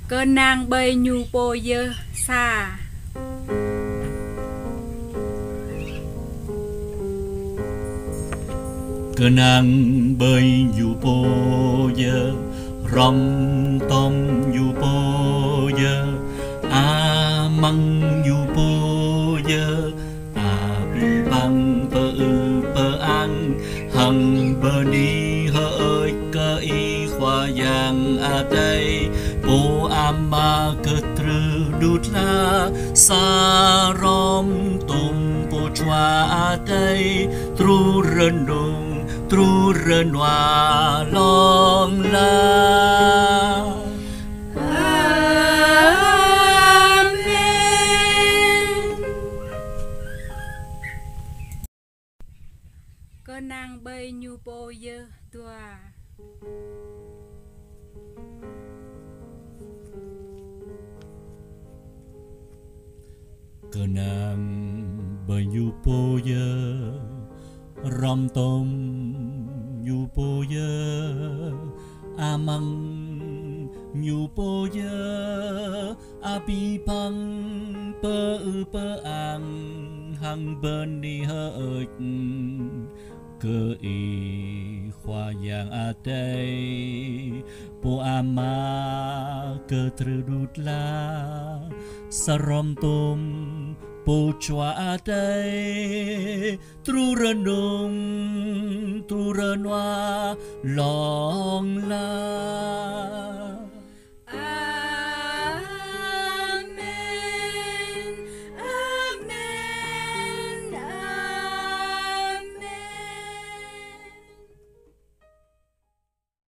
Cơ nàng bay nhu bô dơ xa. Cơ nàng bơi dù bô dơ rong tom dù bô dơ a măng dù bô dơ a bi băng bơ ăn hằng bơ ni hơ ơi cơ y khoa yang a đây bô ama cơ trư đút la sa rom tum bô choa a đây tru rân đùng tru rân hòa long la. Cơ nàng bay nhu bô dơ tua. Cơ nàng bơi nhu bô dơ rom tôm nhu bô dơ a măng nhu bô dơ a bi băng bơ ăn hằng bên đi hơ ơi cơ y khoa yang a đây po ama cơ trư đút la sa rom tôm po choa a đây tru rân đùng tru rân hoa long la.